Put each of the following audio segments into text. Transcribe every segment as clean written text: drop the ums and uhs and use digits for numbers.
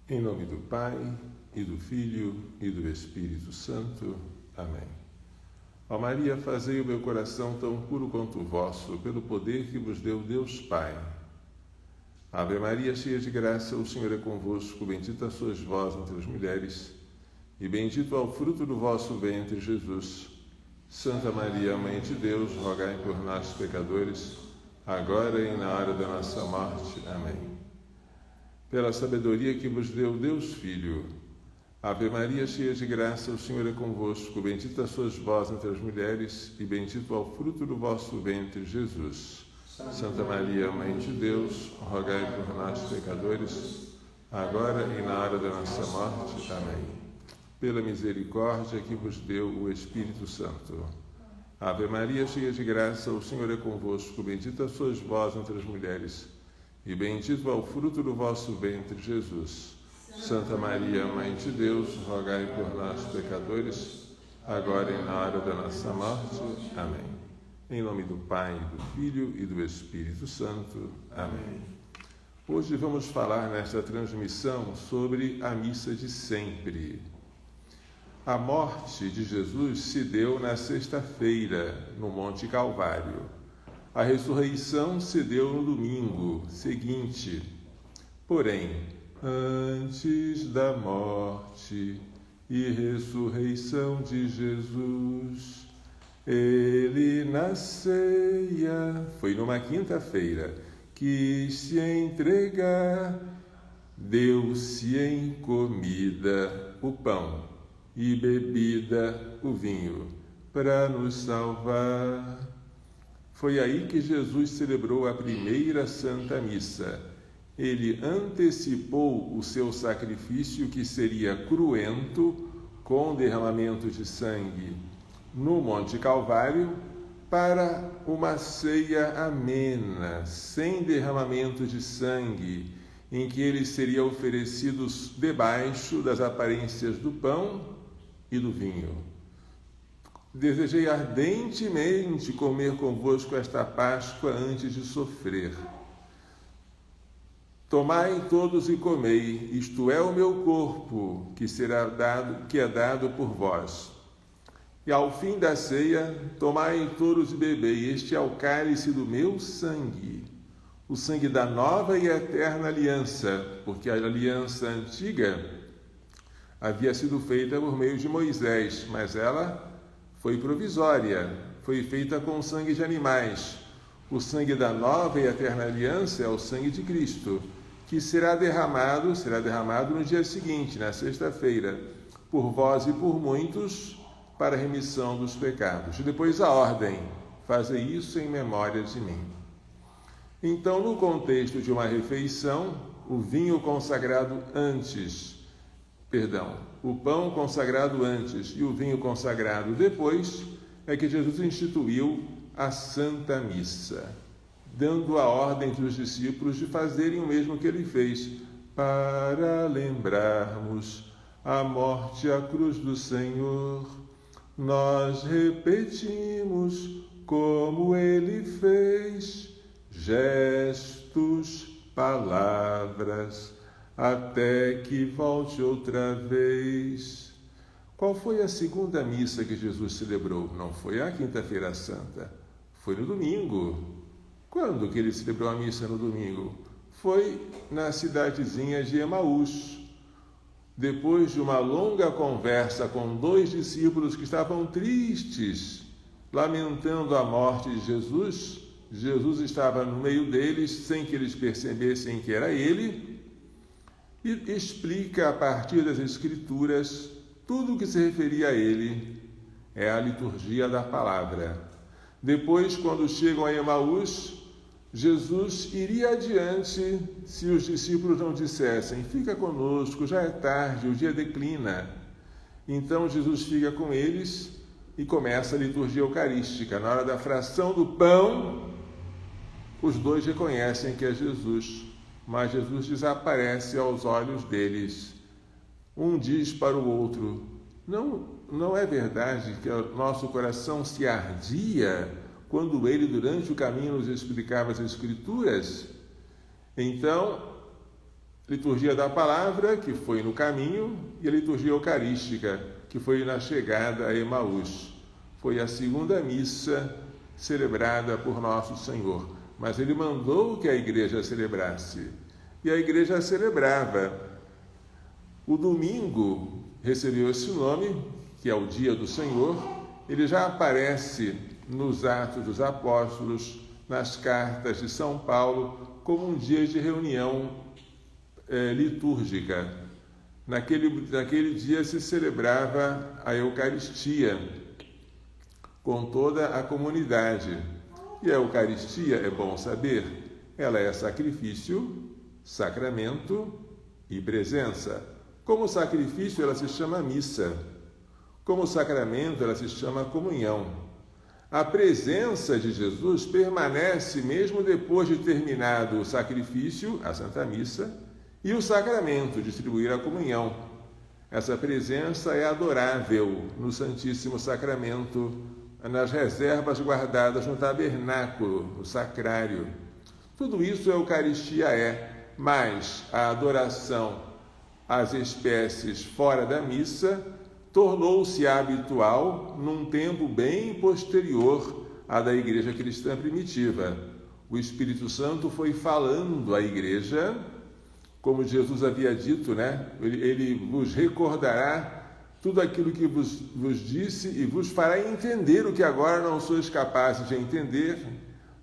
Em nome do Pai, e do Filho, e do Espírito Santo. Amém. Ó Maria, fazei o meu coração tão puro quanto o vosso, pelo poder que vos deu Deus Pai. Ave Maria, cheia de graça, o Senhor é convosco, bendita sois vós entre as mulheres, e bendito é o fruto do vosso ventre, Jesus. Santa Maria, Mãe de Deus, rogai por nós, pecadores, agora e na hora da nossa morte. Amém. Pela sabedoria que vos deu Deus Filho. Ave Maria, cheia de graça, o Senhor é convosco, bendita sois vós entre as mulheres, e bendito é o fruto do vosso ventre, Jesus. Santa Maria, Mãe de Deus, rogai por nós, pecadores, agora e na hora da nossa morte. Amém. Pela misericórdia que vos deu o Espírito Santo. Ave Maria, cheia de graça, o Senhor é convosco, bendita sois vós entre as mulheres, e bendito é o fruto do vosso ventre, Jesus. Santa Maria, Mãe de Deus, rogai por nós, pecadores, agora e na hora da nossa morte. Amém. Em nome do Pai, do Filho e do Espírito Santo. Amém. Hoje vamos falar nesta transmissão sobre a missa de sempre. A morte de Jesus se deu na sexta-feira, no Monte Calvário. A ressurreição se deu no domingo seguinte. Porém, antes da morte e ressurreição de Jesus, ele na ceia, foi numa quinta-feira, quis se entregar, deu-se em comida o pão e bebida o vinho, para nos salvar. Foi aí que Jesus celebrou a primeira Santa Missa. Ele antecipou o seu sacrifício, que seria cruento, com derramamento de sangue, no Monte Calvário, para uma ceia amena, sem derramamento de sangue, em que ele seria oferecido debaixo das aparências do pão e do vinho. Desejei ardentemente comer convosco esta Páscoa antes de sofrer. Tomai todos e comei, isto é o meu corpo, que é dado por vós. E ao fim da ceia, tomai todos e bebei, este é o cálice do meu sangue, o sangue da nova e eterna aliança, porque a aliança antiga havia sido feita por meio de Moisés, mas ela foi provisória, foi feita com sangue de animais. O sangue da nova e eterna aliança é o sangue de Cristo, que será derramado no dia seguinte, na sexta-feira, por vós e por muitos, para a remissão dos pecados. E depois a ordem: fazei isso em memória de mim. Então, no contexto de uma refeição, o vinho consagrado antes, o pão consagrado antes e o vinho consagrado depois, é que Jesus instituiu a Santa Missa, dando a ordem entre os discípulos de fazerem o mesmo que ele fez, para lembrarmos a morte e a cruz do Senhor. Nós repetimos como ele fez, gestos, palavras, até que volte outra vez. Qual foi a segunda missa que Jesus celebrou? Não foi a Quinta-feira Santa, foi no domingo. Quando que ele celebrou a missa no domingo? Foi na cidadezinha de Emaús. Depois de uma longa conversa com dois discípulos que estavam tristes, lamentando a morte de Jesus, Jesus estava no meio deles, sem que eles percebessem que era ele, e explica a partir das Escrituras tudo o que se referia a ele. É a liturgia da palavra. Depois, quando chegam a Emaús, Jesus iria adiante se os discípulos não dissessem: fica conosco, já é tarde, o dia declina. Então Jesus fica com eles e começa a liturgia eucarística. Na hora da fração do pão, os dois reconhecem que é Jesus, mas Jesus desaparece aos olhos deles. Um diz para o outro: não é verdade que o nosso coração se ardia quando ele, durante o caminho, nos explicava as Escrituras? Então, liturgia da palavra, que foi no caminho, e a liturgia eucarística, que foi na chegada a Emaús. Foi a segunda missa celebrada por Nosso Senhor. Mas ele mandou que a igreja celebrasse. E a igreja celebrava. O domingo recebeu esse nome, que é o dia do Senhor. Ele já aparece nos Atos dos Apóstolos, nas cartas de São Paulo, como um dia de reunião litúrgica. Naquele dia se celebrava a Eucaristia com toda a comunidade. E a Eucaristia, é bom saber, ela é sacrifício, sacramento e presença. Como sacrifício, ela se chama missa. Como sacramento, ela se chama comunhão. A presença de Jesus permanece mesmo depois de terminado o sacrifício, a Santa Missa, e o sacramento, distribuir a comunhão. Essa presença é adorável no Santíssimo Sacramento, nas reservas guardadas no tabernáculo, no sacrário. Tudo isso a Eucaristia é, mas a adoração às espécies fora da missa tornou-se habitual num tempo bem posterior à da Igreja Cristã primitiva. O Espírito Santo foi falando à Igreja, como Jesus havia dito, né? Ele vos recordará tudo aquilo que vos disse e vos fará entender o que agora não sois capazes de entender.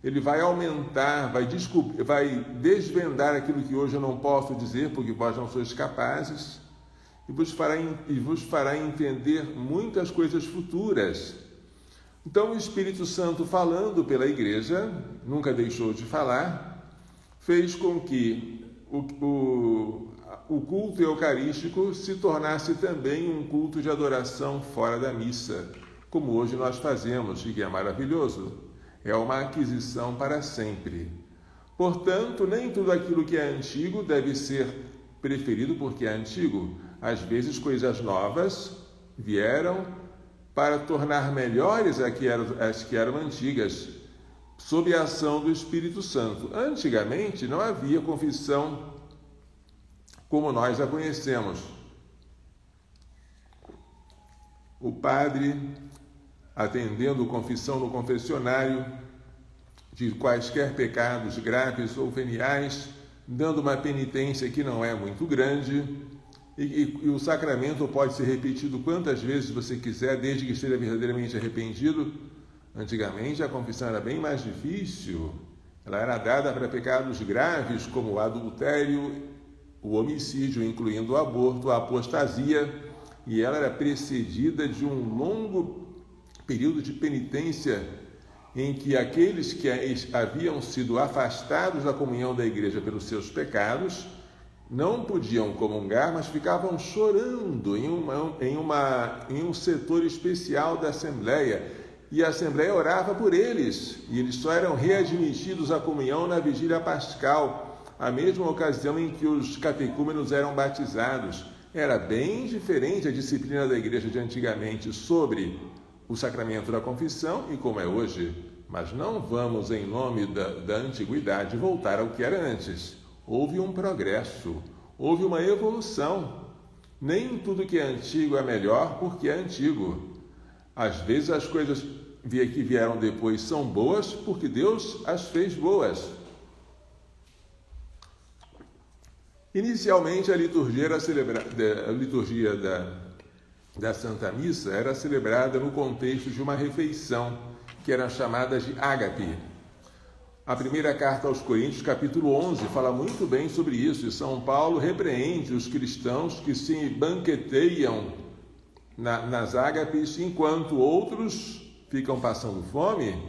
Ele vai aumentar, vai desvendar aquilo que hoje eu não posso dizer, porque vós não sois capazes, e vos fará entender muitas coisas futuras. Então, o Espírito Santo, falando pela Igreja, nunca deixou de falar, fez com que o culto eucarístico se tornasse também um culto de adoração fora da missa, como hoje nós fazemos, e que é maravilhoso. É uma aquisição para sempre. Portanto, nem tudo aquilo que é antigo deve ser preferido porque é antigo. Às vezes, coisas novas vieram para tornar melhores as que eram antigas, sob a ação do Espírito Santo. Antigamente, não havia confissão como nós a conhecemos. O padre, atendendo confissão no confessionário de quaisquer pecados graves ou veniais, dando uma penitência que não é muito grande, e o sacramento pode ser repetido quantas vezes você quiser, desde que esteja verdadeiramente arrependido. Antigamente a confissão era bem mais difícil, ela era dada para pecados graves como o adultério, o homicídio, incluindo o aborto, a apostasia, e ela era precedida de um longo período de penitência em que aqueles que haviam sido afastados da comunhão da igreja pelos seus pecados não podiam comungar, mas ficavam chorando em um setor especial da Assembleia, e a Assembleia orava por eles, e eles só eram readmitidos à comunhão na vigília pascal, a mesma ocasião em que os catecúmenos eram batizados. Era bem diferente a disciplina da igreja de antigamente sobre o sacramento da confissão e como é hoje. Mas não vamos, em nome da antiguidade, voltar ao que era antes. Houve um progresso, houve uma evolução. Nem tudo que é antigo é melhor porque é antigo. Às vezes as coisas que vieram depois são boas porque Deus as fez boas. Inicialmente, a liturgia da Santa Missa era celebrada no contexto de uma refeição, que era chamada de ágape. A primeira carta aos Coríntios, capítulo 11, fala muito bem sobre isso, e São Paulo repreende os cristãos que se banqueteiam nas ágapes, enquanto outros ficam passando fome.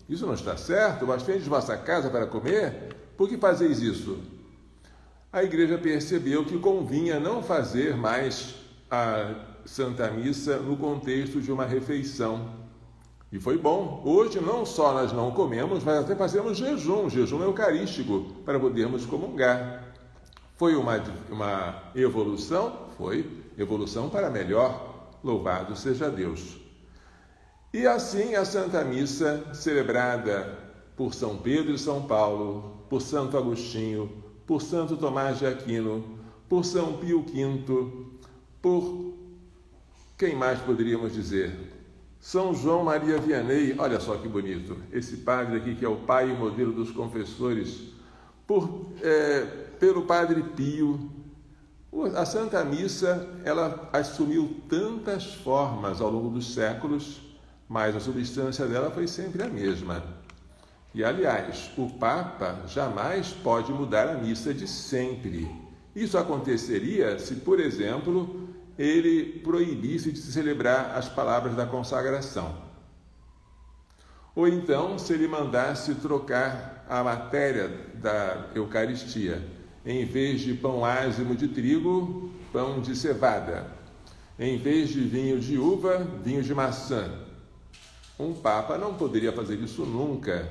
Isso não está certo? Bastante de vossa casa para comer? Por que fazeis isso? A igreja percebeu que convinha não fazer mais a Santa Missa no contexto de uma refeição. E foi bom. Hoje não só nós não comemos, mas até fazemos jejum eucarístico, para podermos comungar. Foi uma evolução? Foi. Evolução para melhor. Louvado seja Deus. E assim a Santa Missa, celebrada por São Pedro e São Paulo, por Santo Agostinho, por Santo Tomás de Aquino, por São Pio V, por quem mais poderíamos dizer? São João Maria Vianney, olha só que bonito, esse padre aqui que é o pai e modelo dos confessores, pelo Padre Pio. A Santa Missa, ela assumiu tantas formas ao longo dos séculos, mas a substância dela foi sempre a mesma. E, aliás, o Papa jamais pode mudar a missa de sempre. Isso aconteceria se, por exemplo, ele proibisse de celebrar as palavras da consagração. Ou então, se ele mandasse trocar a matéria da Eucaristia. Em vez de pão ázimo de trigo, pão de cevada. Em vez de vinho de uva, vinho de maçã. Um Papa não poderia fazer isso nunca,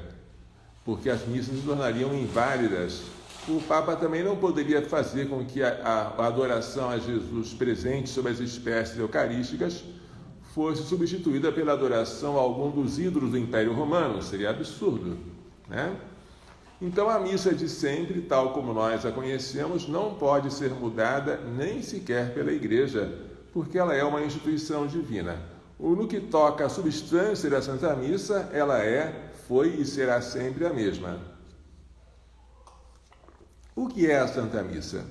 porque as missas se tornariam inválidas. O Papa também não poderia fazer com que a adoração a Jesus presente sob as espécies eucarísticas fosse substituída pela adoração a algum dos ídolos do Império Romano. Seria absurdo, né? Então a missa de sempre, tal como nós a conhecemos, não pode ser mudada nem sequer pela Igreja, porque ela é uma instituição divina. No que toca à substância da Santa Missa, ela foi e será sempre a mesma. O que é a Santa Missa?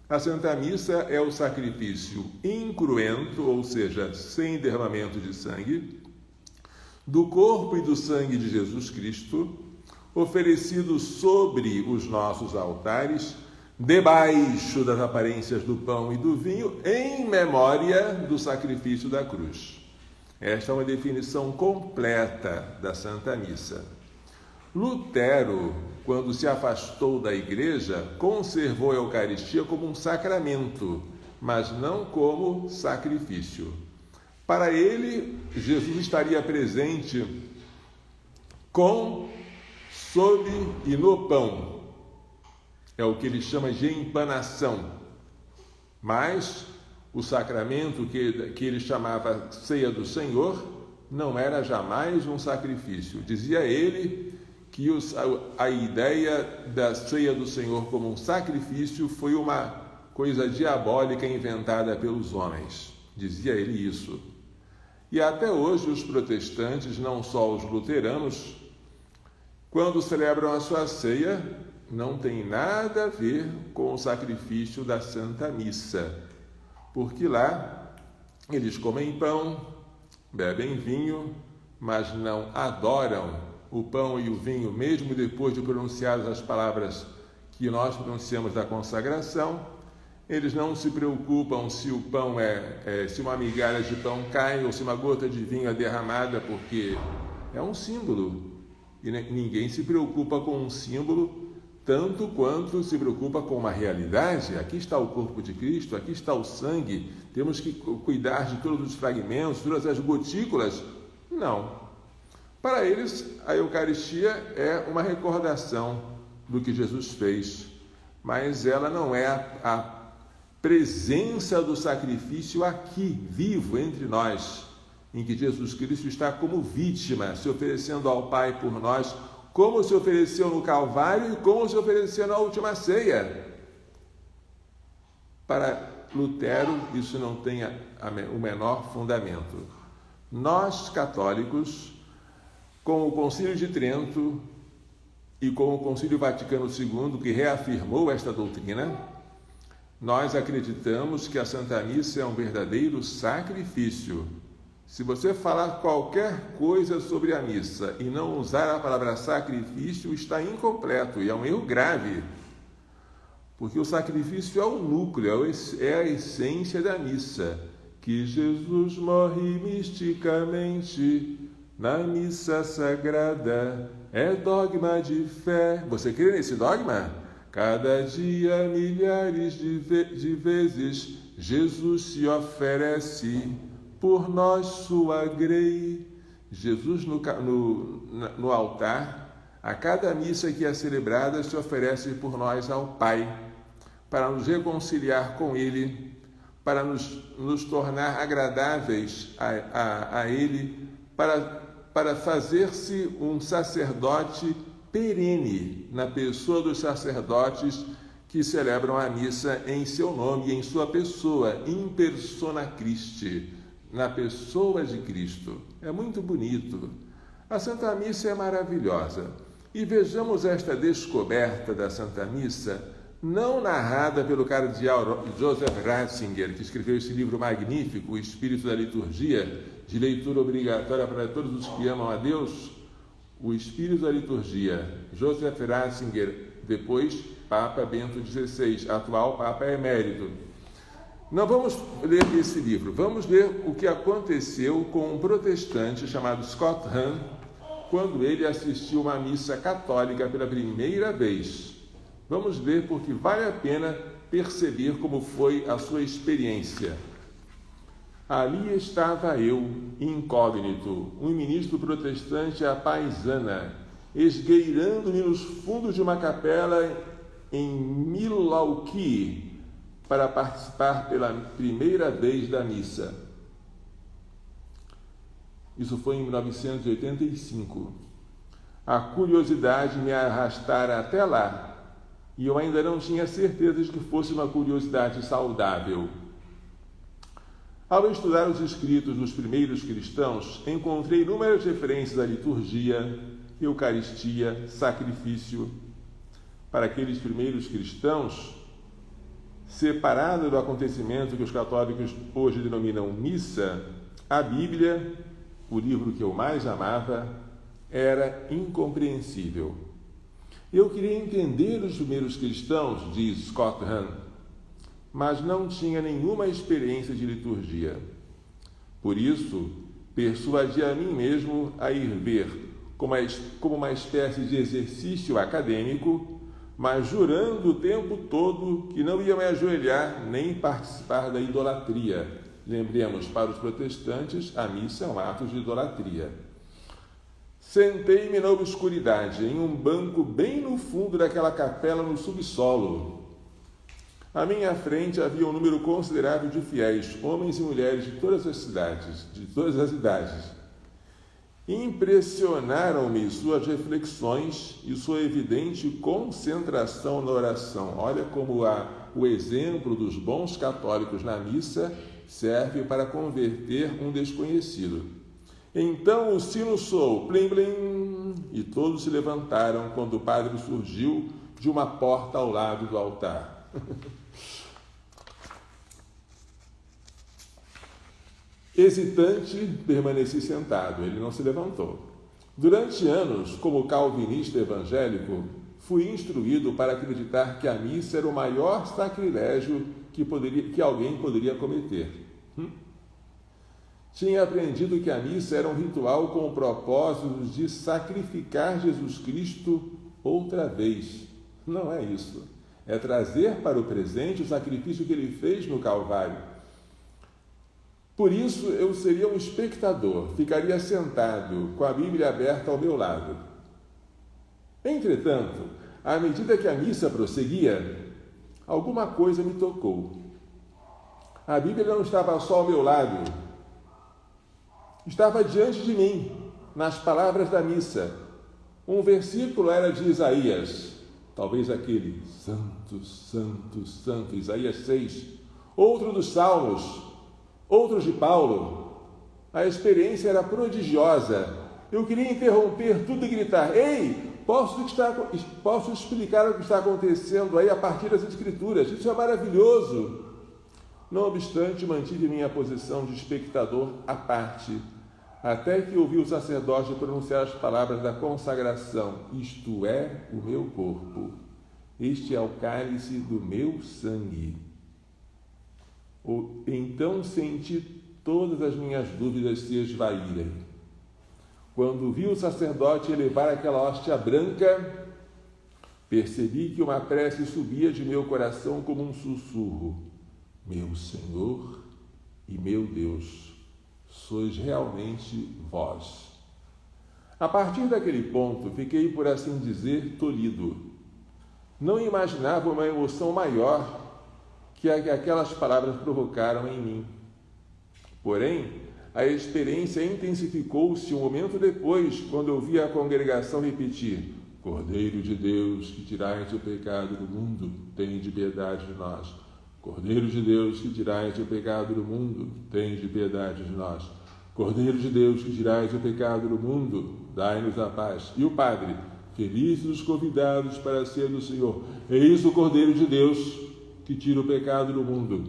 A Santa Missa é o sacrifício incruento, ou seja, sem derramamento de sangue, do corpo e do sangue de Jesus Cristo, oferecido sobre os nossos altares, debaixo das aparências do pão e do vinho, em memória do sacrifício da cruz. Esta é uma definição completa da Santa Missa. Lutero, quando se afastou da Igreja, conservou a Eucaristia como um sacramento, mas não como sacrifício. Para ele, Jesus estaria presente sob e no pão. É o que ele chama de empanação. Mas o sacramento que ele chamava ceia do Senhor não era jamais um sacrifício. Dizia ele que a ideia da ceia do Senhor como um sacrifício foi uma coisa diabólica inventada pelos homens. Dizia ele isso. E até hoje os protestantes, não só os luteranos, quando celebram a sua ceia, não tem nada a ver com o sacrifício da Santa Missa, porque lá eles comem pão, bebem vinho, mas não adoram o pão e o vinho, mesmo depois de pronunciadas as palavras que nós pronunciamos da consagração. Eles não se preocupam se o pão se uma migalha de pão cai ou se uma gota de vinho é derramada, porque é um símbolo. E ninguém se preocupa com um símbolo tanto quanto se preocupa com uma realidade. Aqui está o corpo de Cristo, aqui está o sangue, temos que cuidar de todos os fragmentos, todas as gotículas. Não. Para eles, a Eucaristia é uma recordação do que Jesus fez, mas ela não é a presença do sacrifício aqui, vivo entre nós, em que Jesus Cristo está como vítima, se oferecendo ao Pai por nós, como se ofereceu no Calvário e como se ofereceu na última ceia. Para Lutero, isso não tem o menor fundamento. Nós, católicos, com o Concílio de Trento e com o Concílio Vaticano II, que reafirmou esta doutrina, nós acreditamos que a Santa Missa é um verdadeiro sacrifício. Se você falar qualquer coisa sobre a missa e não usar a palavra sacrifício, está incompleto e é um erro grave. Porque o sacrifício é o núcleo, é a essência da missa. Que Jesus morre misticamente na missa sagrada, é dogma de fé. Você crê nesse dogma? Cada dia, milhares de vezes, Jesus se oferece por nós sua grei. Jesus no altar, a cada missa que é celebrada, se oferece por nós ao Pai, para nos reconciliar com Ele, para nos tornar agradáveis a Ele, para fazer-se um sacerdote perene na pessoa dos sacerdotes que celebram a missa em seu nome e em sua pessoa, in persona Christi, na pessoa de Cristo. É muito bonito. A Santa Missa é maravilhosa. E vejamos esta descoberta da Santa Missa, não narrada pelo cardeal Joseph Ratzinger, que escreveu esse livro magnífico, O Espírito da Liturgia, de leitura obrigatória para todos os que amam a Deus. O Espírito da Liturgia, Joseph Ratzinger, depois Papa Bento XVI, atual Papa Emérito. Não vamos ler esse livro, vamos ler o que aconteceu com um protestante chamado Scott Hahn, quando ele assistiu uma missa católica pela primeira vez. Vamos ler porque vale a pena perceber como foi a sua experiência. Ali estava eu, incógnito, um ministro protestante à paisana, esgueirando-me nos fundos de uma capela em Milwaukee para participar pela primeira vez da missa. Isso foi em 1985. A curiosidade me arrastara até lá, e eu ainda não tinha certeza de que fosse uma curiosidade saudável. Ao estudar os escritos dos primeiros cristãos, encontrei inúmeras referências à liturgia, Eucaristia, sacrifício. Para aqueles primeiros cristãos, separado do acontecimento que os católicos hoje denominam missa, a Bíblia, o livro que eu mais amava, era incompreensível. Eu queria entender os primeiros cristãos, diz Scott Hahn, mas não tinha nenhuma experiência de liturgia. Por isso, persuadi a mim mesmo a ir ver como uma espécie de exercício acadêmico, mas jurando o tempo todo que não ia me ajoelhar nem participar da idolatria. Lembremos, para os protestantes, a missa é um ato de idolatria. Sentei-me na obscuridade, em um banco bem no fundo daquela capela no subsolo. À minha frente havia um número considerável de fiéis, homens e mulheres de todas as cidades, de todas as idades. Impressionaram-me suas reflexões e sua evidente concentração na oração. Olha como o exemplo dos bons católicos na missa serve para converter um desconhecido. Então o sino soou, plim, plim, e todos se levantaram quando o padre surgiu de uma porta ao lado do altar. Hesitante, permaneci sentado, ele não se levantou. Durante anos, como calvinista evangélico, fui instruído para acreditar que a missa era o maior sacrilégio que alguém poderia cometer. Tinha aprendido que a missa era um ritual com o propósito de sacrificar Jesus Cristo outra vez. Não é isso. É trazer para o presente o sacrifício que ele fez no Calvário. Por isso, eu seria um espectador, ficaria sentado, com a Bíblia aberta ao meu lado. Entretanto, à medida que a missa prosseguia, alguma coisa me tocou. A Bíblia não estava só ao meu lado, estava diante de mim, nas palavras da missa. Um versículo era de Isaías, talvez aquele, Santo, Santo, Santo, Isaías 6. Outro dos Salmos, outros de Paulo. A experiência era prodigiosa. Eu queria interromper tudo e gritar, ei, posso explicar o que está acontecendo aí a partir das Escrituras. Isso é maravilhoso. Não obstante, mantive minha posição de espectador à parte, até que ouvi o sacerdote pronunciar as palavras da consagração. Isto é o meu corpo. Este é o cálice do meu sangue. Então senti todas as minhas dúvidas se esvaírem. Quando vi o sacerdote elevar aquela hóstia branca, percebi que uma prece subia de meu coração como um sussurro. Meu Senhor e meu Deus, sois realmente vós. A partir daquele ponto, fiquei, por assim dizer, tolhido. Não imaginava uma emoção maior que aquelas palavras provocaram em mim. Porém, a experiência intensificou-se um momento depois, quando eu vi a congregação repetir, Cordeiro de Deus, que tirais o pecado do mundo, tende piedade de nós. Cordeiro de Deus, que tirais o pecado do mundo, tende piedade de nós. Cordeiro de Deus, que tirais o pecado do mundo, dai-nos a paz. E o Padre, felizes os convidados para ser do Senhor. Eis o Cordeiro de Deus, que tira o pecado do mundo.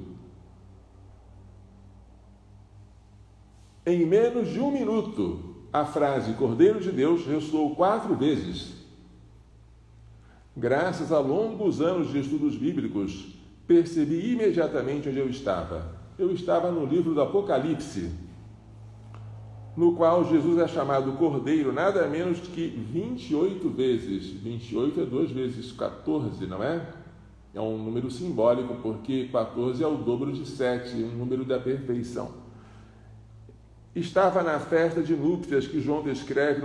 Em menos de um minuto, a frase Cordeiro de Deus ressoou 4 vezes. Graças a longos anos de estudos bíblicos, percebi imediatamente onde eu estava. Eu estava no livro do Apocalipse, no qual Jesus é chamado Cordeiro nada menos que 28 vezes. 28 é 2 vezes 14, não é? É um número simbólico, porque 14 é o dobro de 7, um número da perfeição. Estava na festa de núpcias que João descreve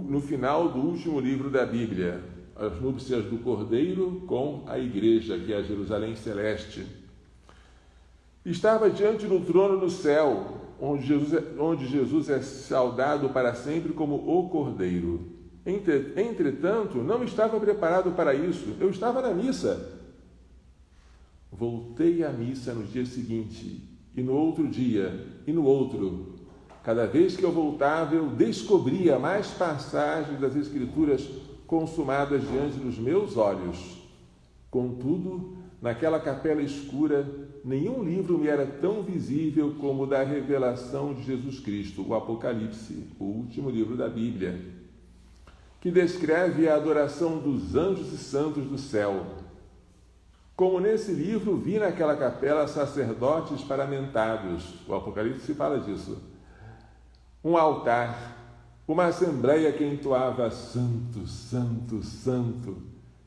no final do último livro da Bíblia, as núpcias do Cordeiro com a igreja, que é a Jerusalém Celeste. Estava diante do trono no céu, onde Jesus é saudado para sempre como o Cordeiro. Entretanto, não estava preparado para isso. Eu estava na missa. Voltei à missa no dia seguinte, e no outro dia, e no outro. Cada vez que eu voltava, eu descobria mais passagens das Escrituras consumadas diante dos meus olhos. Contudo, naquela capela escura, nenhum livro me era tão visível como o da revelação de Jesus Cristo, o Apocalipse, o último livro da Bíblia, que descreve a adoração dos anjos e santos do céu. Como nesse livro, vi naquela capela sacerdotes paramentados, o Apocalipse fala disso, um altar, uma assembleia que entoava Santo, Santo, Santo.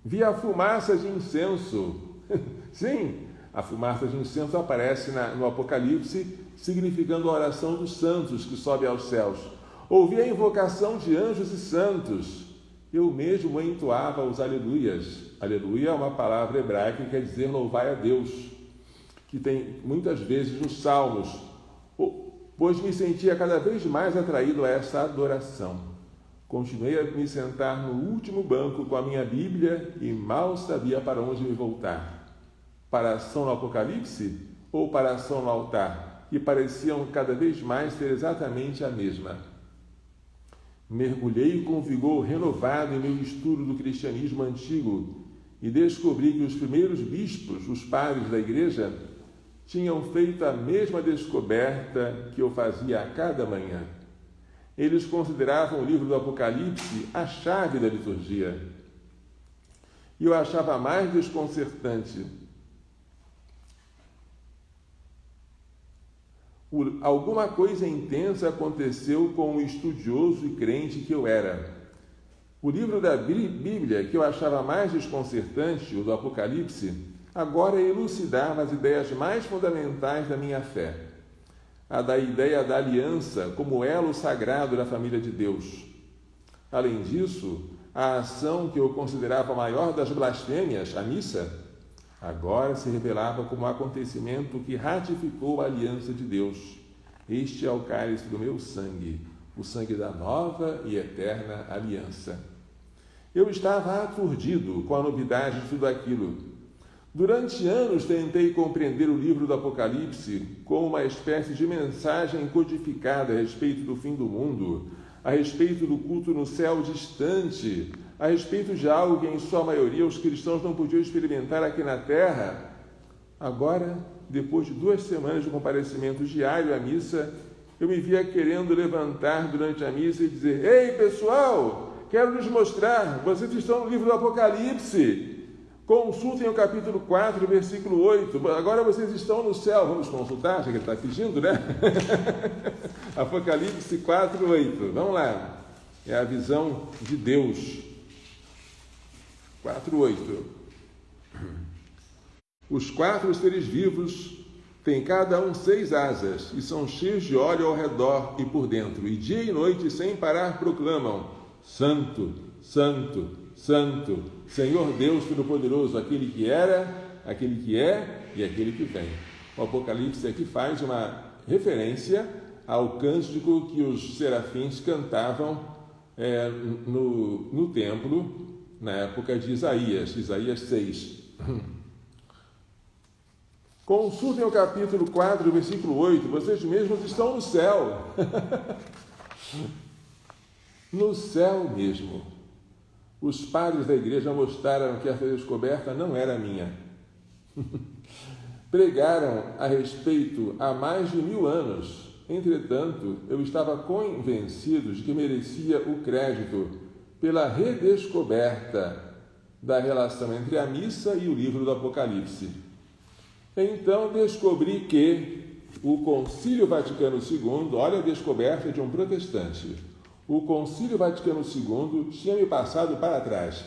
Vi a fumaça de incenso. Sim, a fumaça de incenso aparece no Apocalipse, significando a oração dos santos que sobe aos céus. Ouvi a invocação de anjos e santos. Eu mesmo entoava os aleluias. Aleluia é uma palavra hebraica que quer dizer louvai a Deus, que tem muitas vezes nos Salmos, pois me sentia cada vez mais atraído a essa adoração. Continuei a me sentar no último banco com a minha Bíblia e mal sabia para onde me voltar. Para a ação no Apocalipse ou para a ação no altar, que pareciam cada vez mais ser exatamente a mesma. Mergulhei com vigor renovado em meu estudo do cristianismo antigo e descobri que os primeiros bispos, os padres da igreja, tinham feito a mesma descoberta que eu fazia a cada manhã. Eles consideravam o livro do Apocalipse a chave da liturgia. E eu achava mais desconcertante. Alguma coisa intensa aconteceu com o estudioso e crente que eu era. O livro da Bíblia, que eu achava mais desconcertante, o do Apocalipse, agora elucidava as ideias mais fundamentais da minha fé. A da ideia da aliança como elo sagrado da família de Deus. Além disso, a ação que eu considerava a maior das blasfêmias, a missa, agora se revelava como um acontecimento que ratificou a aliança de Deus. Este é o cálice do meu sangue, o sangue da nova e eterna aliança. Eu estava aturdido com a novidade de tudo aquilo. Durante anos tentei compreender o livro do Apocalipse como uma espécie de mensagem codificada a respeito do fim do mundo, a respeito do culto no céu distante, a respeito de algo que, em sua maioria, os cristãos não podiam experimentar aqui na Terra. Agora, depois de 2 semanas de comparecimento diário à missa, eu me via querendo levantar durante a missa e dizer: Ei, pessoal, quero lhes mostrar, vocês estão no livro do Apocalipse. Consultem o capítulo 4, versículo 8. Agora vocês estão no céu. Vamos consultar, já que ele está pedindo, né? Apocalipse 4, 8. Vamos lá. É a visão de Deus. 4, 8. Os 4 seres vivos têm cada um 6 asas e são cheios de óleo ao redor e por dentro. E dia e noite, sem parar, proclamam: Santo, Santo, Santo, Senhor Deus Todo-Poderoso, aquele que era, aquele que é e aquele que vem. O Apocalipse aqui faz uma referência ao cântico que os serafins cantavam no templo, na época de Isaías 6. Consultem o capítulo 4, versículo 8, vocês mesmos estão no céu. No céu mesmo. Os padres da igreja mostraram que essa descoberta não era minha. Pregaram a respeito há mais de 1000 anos. Entretanto, eu estava convencido de que merecia o crédito pela redescoberta da relação entre a missa e o livro do Apocalipse. Então descobri que o Concílio Vaticano II, olha a descoberta de um protestante, o Concílio Vaticano II tinha me passado para trás.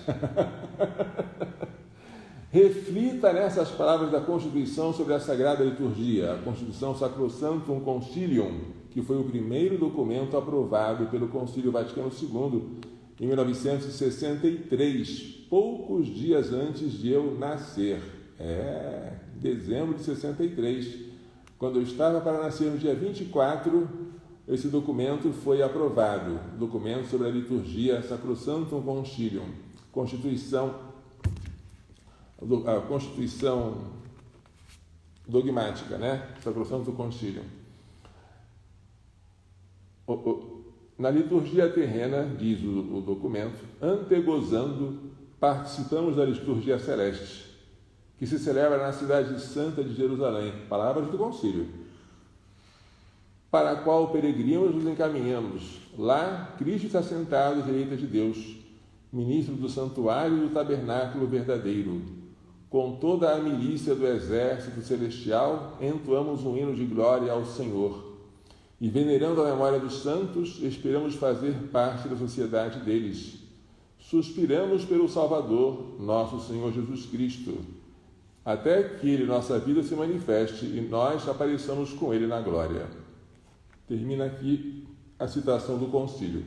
Reflita nessas palavras da Constituição sobre a Sagrada Liturgia, a Constituição Sacrosanctum Concilium, que foi o primeiro documento aprovado pelo Concílio Vaticano II em 1963, poucos dias antes de eu nascer. Dezembro de 63. Quando eu estava para nascer no dia 24, esse documento foi aprovado, documento sobre a liturgia Sacrosanctum Concilium, a Constituição dogmática, Sacrosanctum Concilium. Na liturgia terrena, diz o documento, antegozando, participamos da liturgia celeste, que se celebra na cidade santa de Jerusalém, palavras do concílio, para a qual peregrinos nos encaminhamos. Lá, Cristo está sentado à direita de Deus, ministro do santuário e do tabernáculo verdadeiro. Com toda a milícia do exército celestial, entoamos um hino de glória ao Senhor. E, venerando a memória dos santos, esperamos fazer parte da sociedade deles. Suspiramos pelo Salvador, nosso Senhor Jesus Cristo, até que Ele, nossa vida, se manifeste e nós apareçamos com Ele na glória. Termina aqui a citação do concílio.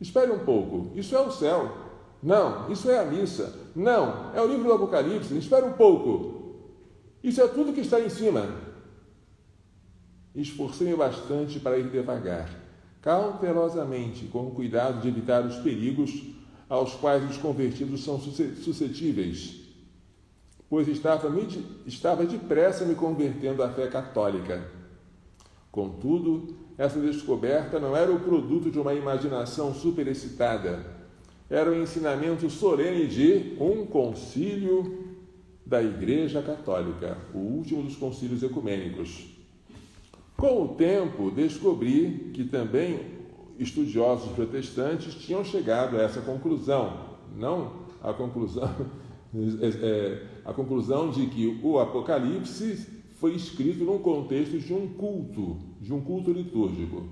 Espere um pouco, isso é o céu. Não, isso é a missa. Não, é o livro do Apocalipse. Espere um pouco. Isso é tudo que está em cima. Esforcei-me bastante para ir devagar, cautelosamente, com o cuidado de evitar os perigos aos quais os convertidos são suscetíveis, pois estava depressa me convertendo à fé católica. Contudo, essa descoberta não era o produto de uma imaginação superexcitada. Era o ensinamento solene de um concílio da Igreja Católica, o último dos concílios ecumênicos. Com o tempo, descobri que também estudiosos protestantes tinham chegado a essa conclusão, não a conclusão de que o Apocalipse foi escrito num contexto de um culto litúrgico.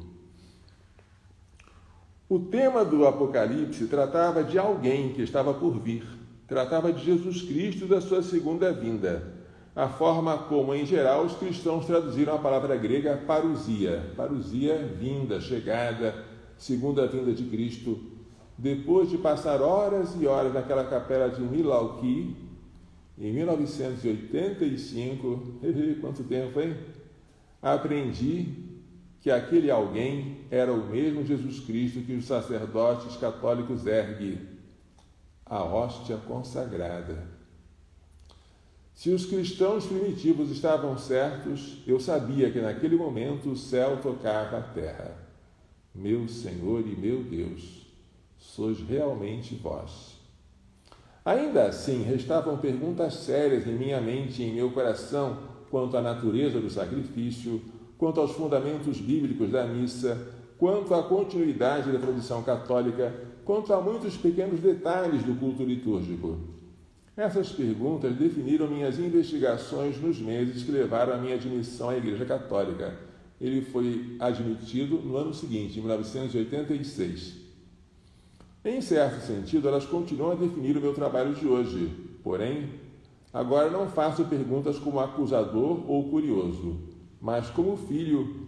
O tema do Apocalipse tratava de alguém que estava por vir, tratava de Jesus Cristo e da sua segunda vinda. A forma como, em geral, os cristãos traduziram a palavra grega parousia. Parousia, vinda, chegada, segunda vinda de Cristo. Depois de passar horas e horas naquela capela de Milwaukee, em 1985, quanto tempo, hein? Aprendi que aquele alguém era o mesmo Jesus Cristo que os sacerdotes católicos erguem, a hóstia consagrada. Se os cristãos primitivos estavam certos, eu sabia que naquele momento o céu tocava a terra. Meu Senhor e meu Deus, sois realmente vós. Ainda assim, restavam perguntas sérias em minha mente e em meu coração quanto à natureza do sacrifício, quanto aos fundamentos bíblicos da missa, quanto à continuidade da tradição católica, quanto a muitos pequenos detalhes do culto litúrgico. Essas perguntas definiram minhas investigações nos meses que levaram à minha admissão à Igreja Católica. Ele foi admitido no ano seguinte, em 1986. Em certo sentido, elas continuam a definir o meu trabalho de hoje. Porém, agora não faço perguntas como acusador ou curioso, mas como filho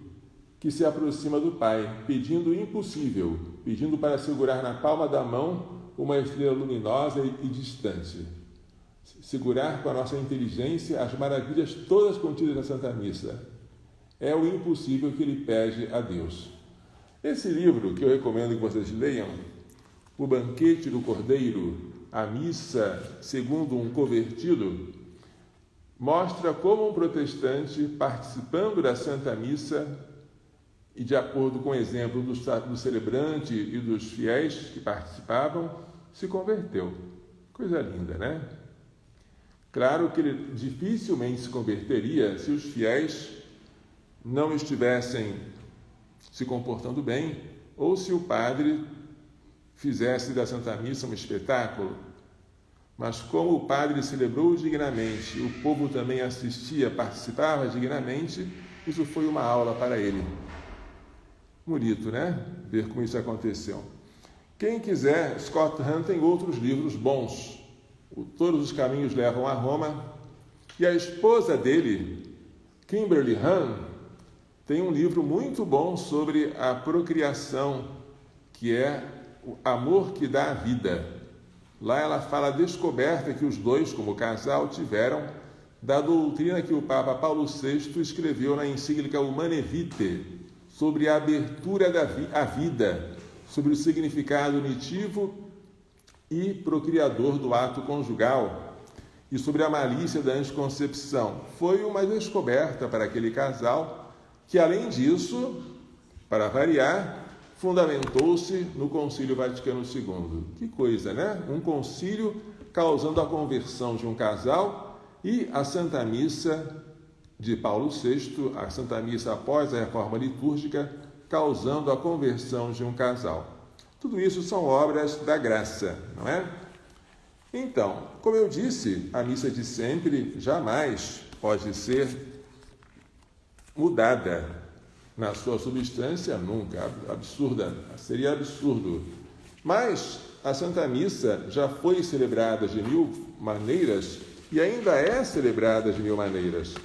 que se aproxima do Pai, pedindo o impossível, pedindo para segurar na palma da mão uma estrela luminosa e distante. Segurar com a nossa inteligência as maravilhas todas contidas na Santa Missa. É o impossível que ele pede a Deus. Esse livro, que eu recomendo que vocês leiam, O Banquete do Cordeiro, a Missa segundo um Convertido, mostra como um protestante, participando da Santa Missa, e de acordo com o exemplo do celebrante e dos fiéis que participavam, se converteu. Coisa linda, né? Claro que ele dificilmente se converteria se os fiéis não estivessem se comportando bem, ou se o padre fizesse da Santa Missa um espetáculo. Mas como o padre celebrou dignamente, o povo também assistia, participava dignamente, isso foi uma aula para ele. Bonito, né? Ver como isso aconteceu. Quem quiser, Scott Hahn tem outros livros bons. Todos os Caminhos Levam a Roma. E a esposa dele, Kimberly Hahn, tem um livro muito bom sobre a procriação, que é o amor que dá a vida. Lá ela fala a descoberta que os dois, como casal, tiveram da doutrina que o Papa Paulo VI escreveu na encíclica Humanae Vitae, sobre a abertura à vida, sobre o significado unitivo e procriador do ato conjugal e sobre a malícia da anticoncepção. Foi uma descoberta para aquele casal que, além disso, para variar, fundamentou-se no Concílio Vaticano II. Que coisa, né? Um concílio causando a conversão de um casal e a Santa Missa de Paulo VI, a Santa Missa após a Reforma Litúrgica, causando a conversão de um casal. Tudo isso são obras da graça, não é? Então, como eu disse, a missa de sempre jamais pode ser mudada na sua substância, nunca. Absurda, seria absurdo. Mas a Santa Missa já foi celebrada de 1000 maneiras e ainda é celebrada de 1000 maneiras.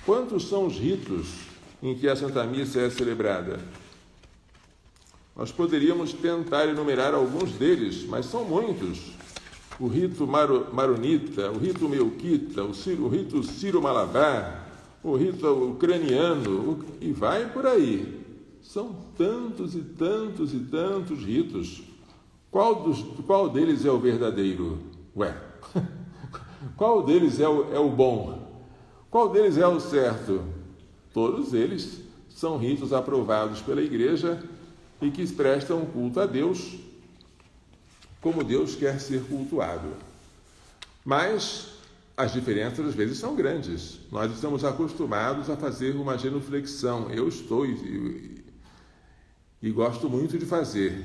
Quantos são os ritos em que a Santa Missa é celebrada? Nós poderíamos tentar enumerar alguns deles, mas são muitos. O rito maronita, o rito melquita, o rito sírio-malabar, o rito ucraniano, e vai por aí. São tantos e tantos e tantos ritos. Qual deles é o verdadeiro? Qual deles é o bom? Qual deles é o certo? Todos eles são ritos aprovados pela Igreja e que prestam culto a Deus como Deus quer ser cultuado. Mas as diferenças às vezes são grandes. Nós estamos acostumados a fazer uma genuflexão. Eu estou e gosto muito de fazer,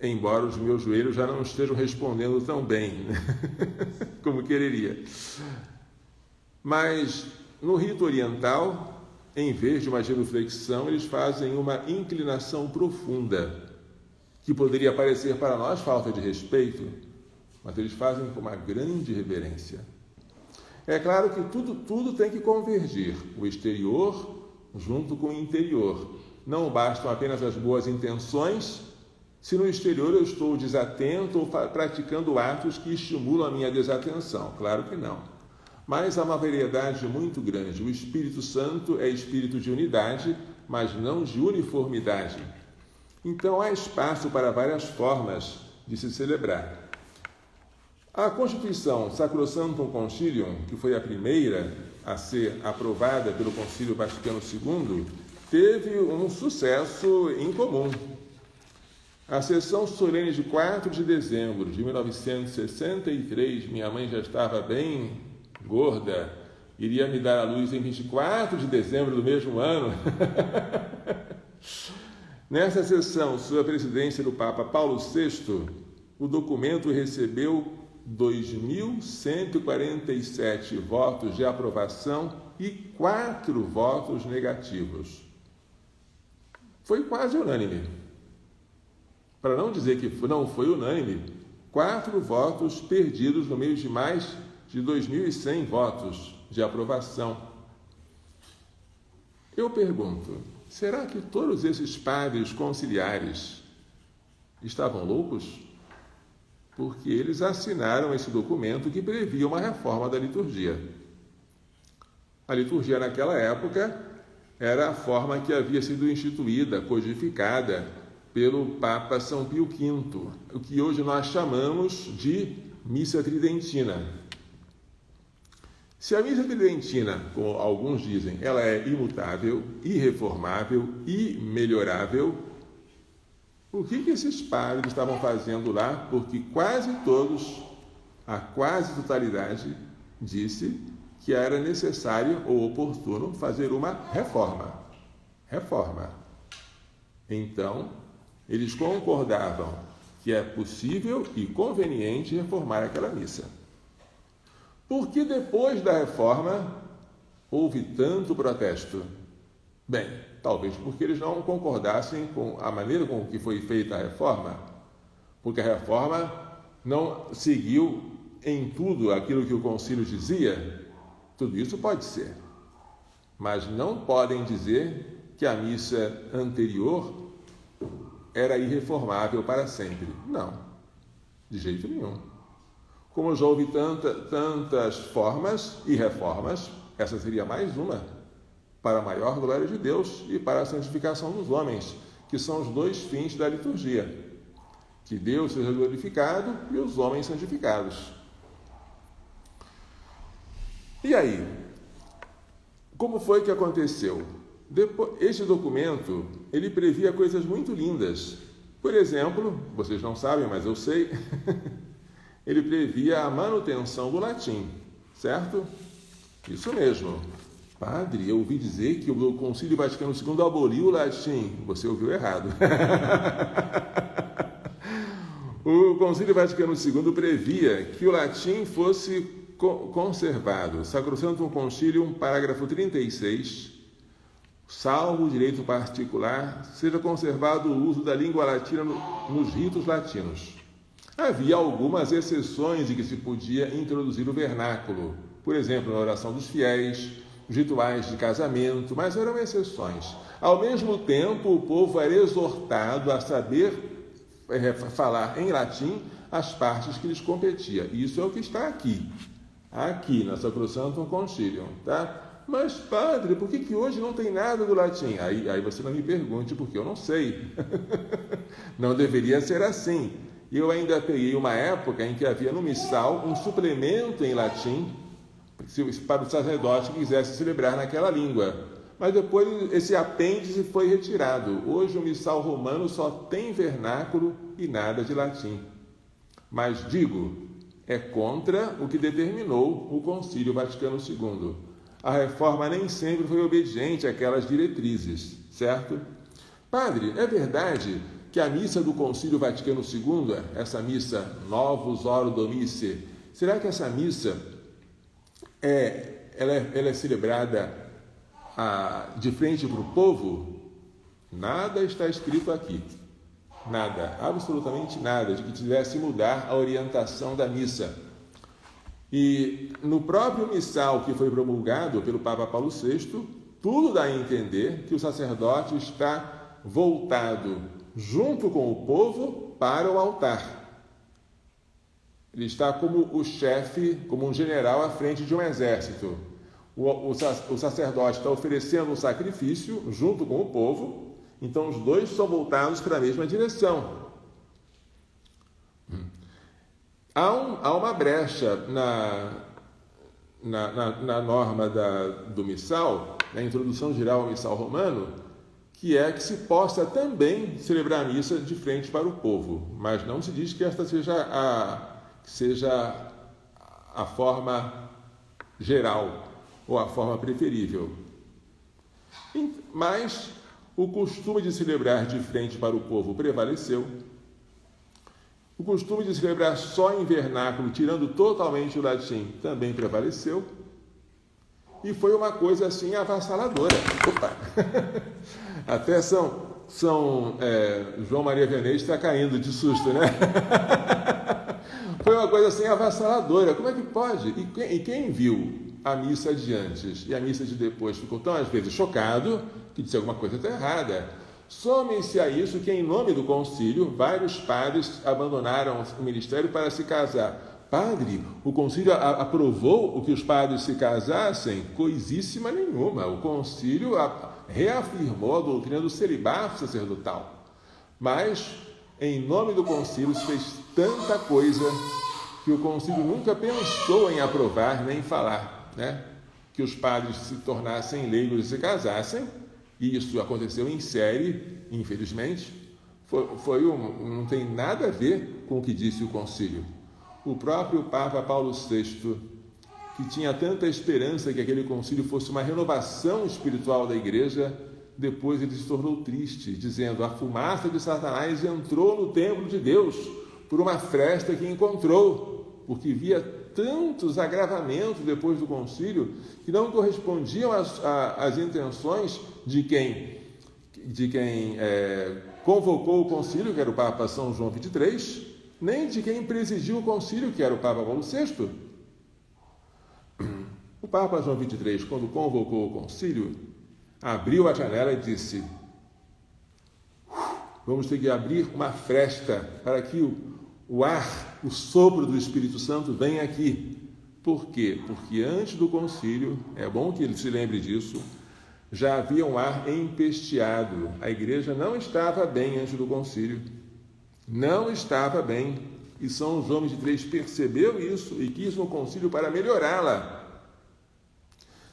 embora os meus joelhos já não estejam respondendo tão bem como quereria. Mas no rito oriental, em vez de uma genuflexão, eles fazem uma inclinação profunda, que poderia parecer para nós falta de respeito, mas eles fazem com uma grande reverência. É claro que tudo tem que convergir, o exterior junto com o interior. Não bastam apenas as boas intenções, se no exterior eu estou desatento ou praticando atos que estimulam a minha desatenção. Claro que não. Mas há uma variedade muito grande. O Espírito Santo é espírito de unidade, mas não de uniformidade. Então há espaço para várias formas de se celebrar. A Constituição Sacrosanctum Concilium, que foi a primeira a ser aprovada pelo Concílio Vaticano II, teve um sucesso incomum. A sessão solene de 4 de dezembro de 1963, minha mãe já estava bem gorda, iria me dar à luz em 24 de dezembro do mesmo ano. Nessa sessão, sob a presidência do Papa Paulo VI, o documento recebeu 2.147 votos de aprovação e 4 votos negativos. Foi quase unânime. Para não dizer que não foi unânime, 4 votos perdidos no meio de mais de 2.100 votos de aprovação. Eu pergunto, será que todos esses padres conciliares estavam loucos? Porque eles assinaram esse documento que previa uma reforma da liturgia. A liturgia naquela época era a forma que havia sido instituída, codificada pelo Papa São Pio V, o que hoje nós chamamos de Missa Tridentina. Se a Missa Tridentina, como alguns dizem, ela é imutável, irreformável, imelhorável, o que esses padres estavam fazendo lá? Porque quase todos, a quase totalidade, disse que era necessário ou oportuno fazer uma reforma. Então, eles concordavam que é possível e conveniente reformar aquela missa. Por que depois da reforma houve tanto protesto? Bem, talvez porque eles não concordassem com a maneira com que foi feita a reforma, porque a reforma não seguiu em tudo aquilo que o concílio dizia. Tudo isso pode ser, mas não podem dizer que a missa anterior era irreformável para sempre. Não, de jeito nenhum. Como já houve tantas formas e reformas, essa seria mais uma, para a maior glória de Deus e para a santificação dos homens, que são os dois fins da liturgia. Que Deus seja glorificado e os homens santificados. E aí, como foi que aconteceu? Este documento, ele previa coisas muito lindas. Por exemplo, vocês não sabem, mas eu sei, ele previa a manutenção do latim, certo? Isso mesmo. Padre, eu ouvi dizer que o Concílio Vaticano II aboliu o latim. Você ouviu errado. O Concílio Vaticano II previa que o latim fosse conservado. Sacrosanctum Concilium, parágrafo 36, salvo o direito particular, seja conservado o uso da língua latina nos ritos latinos. Havia algumas exceções de que se podia introduzir o vernáculo, por exemplo, na oração dos fiéis, os rituais de casamento, mas eram exceções. Ao mesmo tempo, o povo era exortado a saber falar em latim as partes que lhes competia. Isso é o que está aqui na Sacrosanctum Concilium, tá? Mas, padre, por que hoje não tem nada do latim? Aí você não me pergunte, porque eu não sei. Não deveria ser assim. Eu ainda peguei uma época em que havia no missal um suplemento em latim para o sacerdote que quisesse celebrar naquela língua. Mas depois esse apêndice foi retirado. Hoje o missal romano só tem vernáculo e nada de latim. Mas digo, é contra o que determinou o Concílio Vaticano II. A reforma nem sempre foi obediente àquelas diretrizes, certo? Padre, é verdade que a missa do Concílio Vaticano II, essa missa Novus Ordo Domice, será que essa missa ela é celebrada de frente para o povo? Nada está escrito aqui. Nada, absolutamente nada, de que tivesse mudar a orientação da missa. E no próprio missal que foi promulgado pelo Papa Paulo VI, tudo dá a entender que o sacerdote está voltado junto com o povo para o altar. Ele está como o chefe, como um general à frente de um exército. O sacerdote está oferecendo um sacrifício junto com o povo. Então, os dois são voltados para a mesma direção. Há uma brecha na norma do missal, na introdução geral ao missal romano, que é que se possa também celebrar a missa de frente para o povo, mas não se diz que esta seja a forma geral ou a forma preferível. Mas o costume de celebrar de frente para o povo prevaleceu. O costume de celebrar só em vernáculo, tirando totalmente o latim, também prevaleceu. E foi uma coisa assim avassaladora. Opa! Até João Maria Vianney está caindo de susto, né? Foi uma coisa assim avassaladora. Como é que pode? E quem viu a missa de antes e a missa de depois ficou tão, às vezes, chocado que disse alguma coisa está errada. Some-se a isso que, em nome do concílio, vários padres abandonaram o ministério para se casar. Padre, o concílio aprovou o que os padres se casassem? Coisíssima nenhuma. O concílio reafirmou a doutrina do celibato sacerdotal. Mas, em nome do concílio, se fez tanta coisa que o concílio nunca pensou em aprovar nem falar, né? Que os padres se tornassem leigos e se casassem, e isso aconteceu em série, infelizmente. Não tem nada a ver com o que disse o concílio. O próprio Papa Paulo VI, que tinha tanta esperança que aquele concílio fosse uma renovação espiritual da Igreja, depois ele se tornou triste, dizendo: a fumaça de Satanás entrou no templo de Deus por uma fresta que encontrou, porque via tantos agravamentos depois do concílio que não correspondiam às intenções de quem convocou o concílio, que era o Papa São João XXIII, nem de quem presidiu o concílio, que era o Papa Paulo VI. O Papa João XXIII, quando convocou o concílio, abriu a janela e disse: vamos ter que abrir uma fresta para que o ar, o sopro do Espírito Santo venha aqui. Por quê? Porque antes do concílio, é bom que ele se lembre disso, já havia um ar empesteado. A igreja não estava bem antes do concílio. Não estava bem. E São João XXIII percebeu isso e quis no concílio para melhorá-la.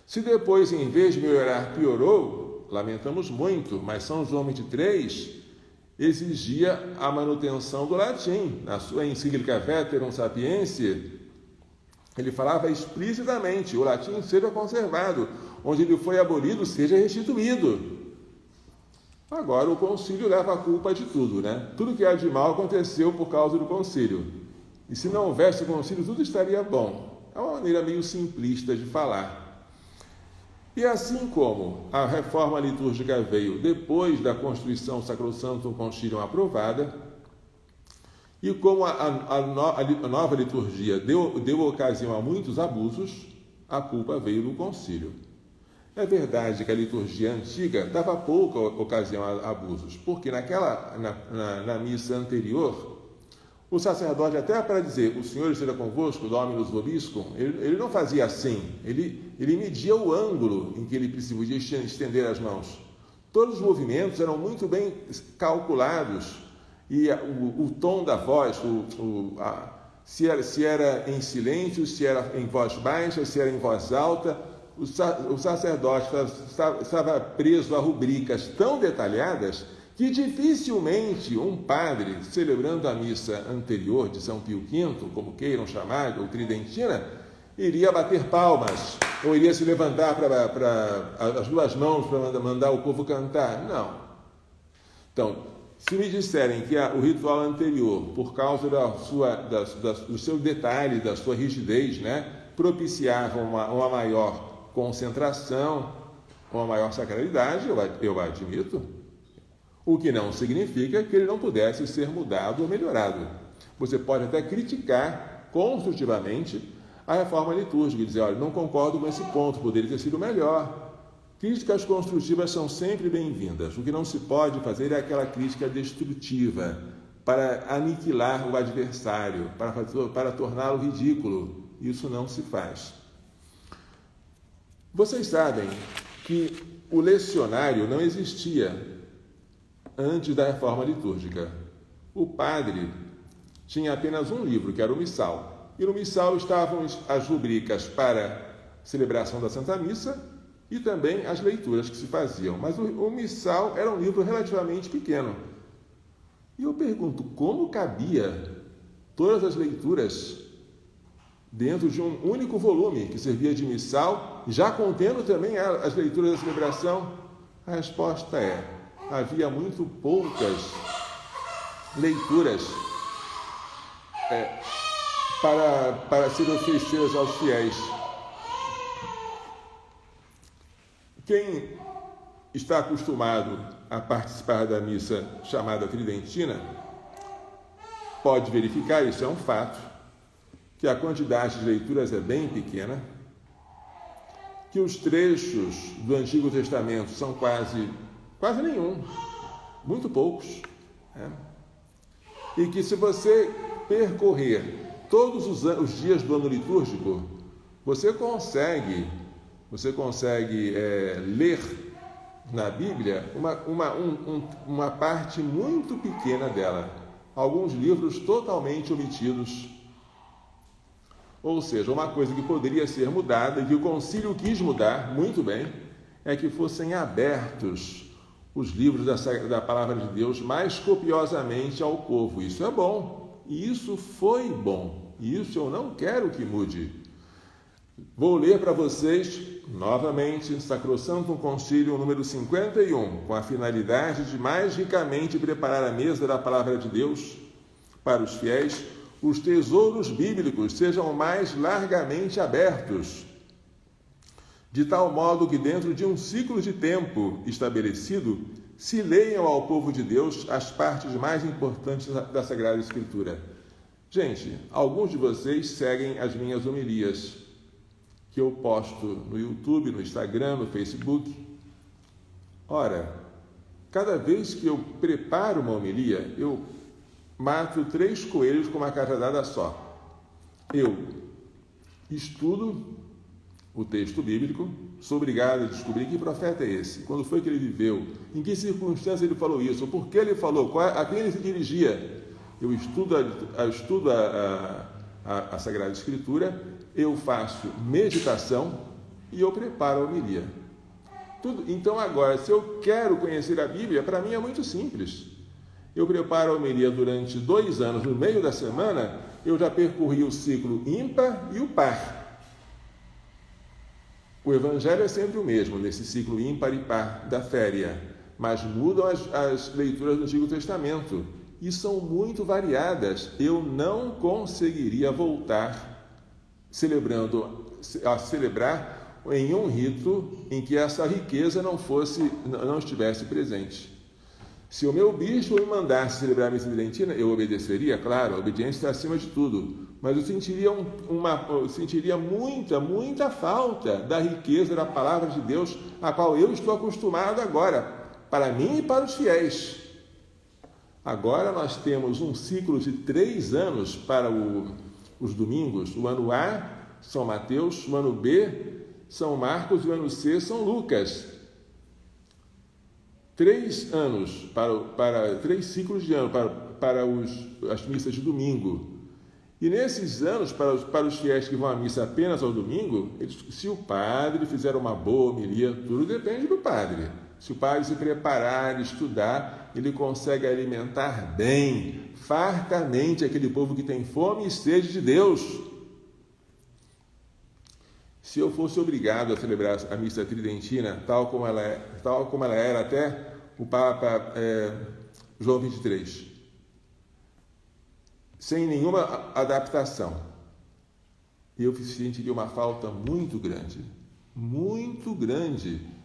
Se depois, em vez de melhorar, piorou, lamentamos muito, mas São João XXIII exigia a manutenção do latim. Na sua encíclica Veterum Sapientiae, ele falava explicitamente: o latim seja conservado, onde ele foi abolido, seja restituído. Agora o concílio leva a culpa de tudo, né? Tudo que há de mal aconteceu por causa do concílio. E se não houvesse o concílio, tudo estaria bom. É uma maneira meio simplista de falar. E assim como a reforma litúrgica veio depois da Constituição Sacrosanctum Concilium aprovada, e como a nova liturgia deu ocasião a muitos abusos, a culpa veio do concílio. É verdade que a liturgia antiga dava pouca ocasião a abusos, porque na missa anterior, o sacerdote, até para dizer: o Senhor esteja convosco, Dominus vobiscum, ele não fazia assim, ele media o ângulo em que ele podia estender as mãos. Todos os movimentos eram muito bem calculados, e o tom da voz, se era em silêncio, se era em voz baixa, se era em voz alta, o sacerdote estava preso a rubricas tão detalhadas que dificilmente um padre, celebrando a missa anterior de São Pio V, como queiram chamar, ou tridentina, iria bater palmas, ou iria se levantar para as duas mãos para mandar o povo cantar. Não. Então, se me disserem que o ritual anterior, por causa do seu detalhe, da sua rigidez, né, propiciava uma maior concentração, uma maior sacralidade, eu admito. O que não significa que ele não pudesse ser mudado ou melhorado. Você pode até criticar construtivamente a reforma litúrgica e dizer: olha, não concordo com esse ponto, poderia ter sido melhor. Críticas construtivas são sempre bem-vindas. O que não se pode fazer é aquela crítica destrutiva, para aniquilar o adversário, para torná-lo ridículo. Isso não se faz. Vocês sabem que o lecionário não existia antes da reforma litúrgica. O padre tinha apenas um livro, que era o missal. E no missal estavam as rubricas para celebração da Santa Missa e também as leituras que se faziam. Mas o missal era um livro relativamente pequeno. E eu pergunto, como cabia todas as leituras dentro de um único volume que servia de missal, já contendo também as leituras da celebração? A resposta é: havia muito poucas leituras para serem oferecidas aos fiéis. Quem está acostumado a participar da missa chamada tridentina pode verificar, isso é um fato, que a quantidade de leituras é bem pequena, que os trechos do Antigo Testamento são quase nenhum, muito poucos, né? E que se você percorrer todos os dias do ano litúrgico, você consegue ler na Bíblia uma parte muito pequena dela. Alguns livros totalmente omitidos. Ou seja, uma coisa que poderia ser mudada e que o concílio quis mudar, muito bem, é que fossem abertos os livros da palavra de Deus mais copiosamente ao povo. Isso é bom, e isso foi bom, e isso eu não quero que mude. Vou ler para vocês, novamente, Sacrosantum Concílio número 51, com a finalidade de mais ricamente preparar a mesa da palavra de Deus para os fiéis, os tesouros bíblicos sejam mais largamente abertos, de tal modo que dentro de um ciclo de tempo estabelecido, se leiam ao povo de Deus as partes mais importantes da Sagrada Escritura. Gente, alguns de vocês seguem as minhas homilias, que eu posto no YouTube, no Instagram, no Facebook. Ora, cada vez que eu preparo uma homilia, eu mato 3 coelhos com uma cajadada só. Eu estudo o texto bíblico, sou obrigado a descobrir que profeta é esse, quando foi que ele viveu, em que circunstância ele falou isso, por que ele falou, a quem ele se dirigia. Eu estudo a Sagrada Escritura, eu faço meditação e eu preparo a homilia. Então agora, se eu quero conhecer a Bíblia, para mim é muito simples. Eu preparo a homilia durante 2 anos, no meio da semana, eu já percorri o ciclo ímpar e o par. O Evangelho é sempre o mesmo, nesse ciclo ímpar e par da féria, mas mudam as leituras do Antigo Testamento, e são muito variadas. Eu não conseguiria voltar a celebrar em um rito em que essa riqueza não estivesse presente. Se o meu bispo me mandasse celebrar a missa tridentina, eu obedeceria, claro, a obediência está acima de tudo, mas eu sentiria muita falta da riqueza da palavra de Deus, a qual eu estou acostumado agora, para mim e para os fiéis. Agora nós temos um ciclo de 3 anos para os domingos. O ano A, São Mateus, o ano B, São Marcos, e o ano C, São Lucas. 3 anos, 3 ciclos de ano para as missas de domingo. E nesses anos, para os fiéis que vão à missa apenas ao domingo, se o padre fizer uma boa homilia, tudo depende do padre. Se o padre se preparar, estudar, ele consegue alimentar bem, fartamente, aquele povo que tem fome e sede de Deus. Se eu fosse obrigado a celebrar a missa tridentina, tal como ela era até o Papa João XXIII, sem nenhuma adaptação, eu sentiria uma falta muito grande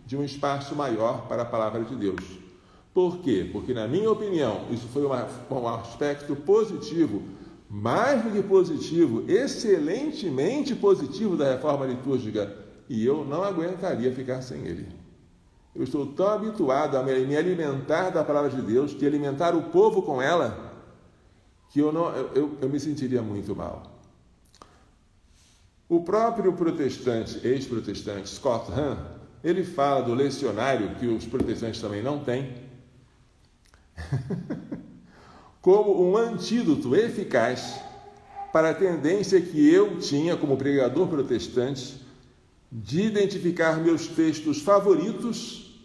de um espaço maior para a palavra de Deus. Por quê? Porque, na minha opinião, isso foi um aspecto positivo, mais do que positivo, excelentemente positivo da reforma litúrgica, e eu não aguentaria ficar sem ele. Eu estou tão habituado a me alimentar da palavra de Deus, que alimentar o povo com ela, que eu me sentiria muito mal. O próprio ex-protestante, Scott Hahn, ele fala do lecionário, que os protestantes também não têm, como um antídoto eficaz para a tendência que eu tinha como pregador protestante de identificar meus textos favoritos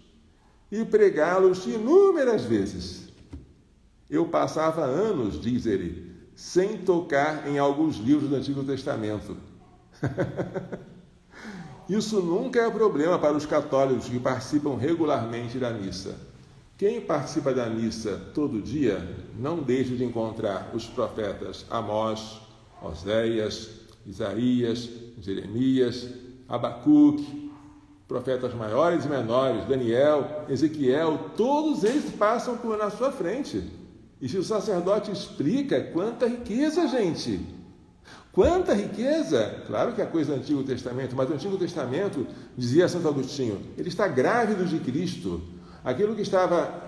e pregá-los inúmeras vezes. Eu passava anos, diz ele, sem tocar em alguns livros do Antigo Testamento. Isso nunca é problema para os católicos que participam regularmente da missa. Quem participa da missa todo dia não deixa de encontrar os profetas Amós, Oséias, Isaías, Jeremias, Abacuque, profetas maiores e menores, Daniel, Ezequiel, todos eles passam na sua frente. E se o sacerdote explica, quanta riqueza, gente! Quanta riqueza! Claro que é coisa do Antigo Testamento, mas o Antigo Testamento, dizia Santo Agostinho, ele está grávido de Cristo. Aquilo que estava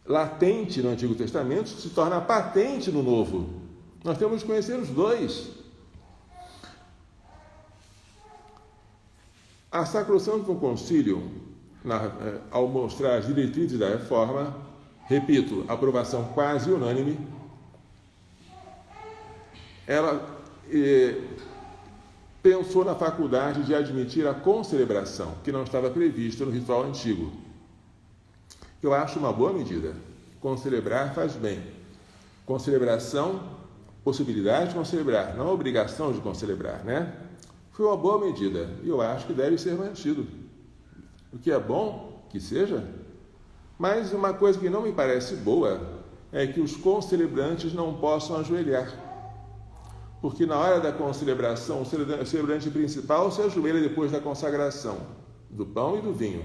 latente no Antigo Testamento se torna patente no Novo. Nós temos que conhecer os dois. A Sacrosantum Concilium ao mostrar as diretrizes da reforma, repito, aprovação quase unânime, ela pensou na faculdade de admitir a concelebração, que não estava prevista no ritual antigo. Eu acho uma boa medida. Concelebrar faz bem. Concelebração, possibilidade de concelebrar, não a obrigação de concelebrar, né? Foi uma boa medida e eu acho que deve ser mantido. O que é bom que seja, mas uma coisa que não me parece boa é que os concelebrantes não possam ajoelhar. Porque na hora da concelebração, o celebrante principal se ajoelha depois da consagração do pão e do vinho.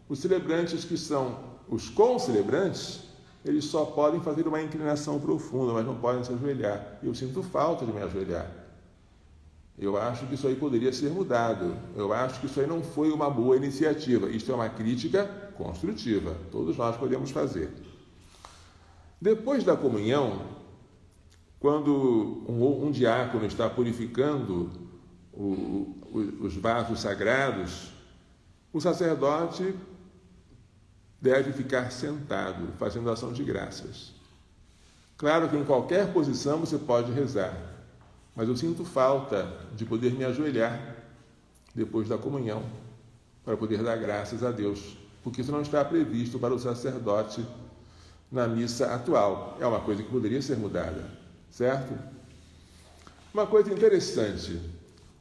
Os celebrantes que são os concelebrantes, eles só podem fazer uma inclinação profunda, mas não podem se ajoelhar. Eu sinto falta de me ajoelhar. Eu acho que isso aí poderia ser mudado. Eu acho que isso aí não foi uma boa iniciativa. Isto é uma crítica construtiva. Todos nós podemos fazer. Depois da comunhão, quando um diácono está purificando os vasos sagrados, o sacerdote deve ficar sentado, fazendo ação de graças. Claro que em qualquer posição você pode rezar, mas eu sinto falta de poder me ajoelhar depois da comunhão, para poder dar graças a Deus, porque isso não está previsto para o sacerdote na missa atual. É uma coisa que poderia ser mudada, certo? Uma coisa interessante,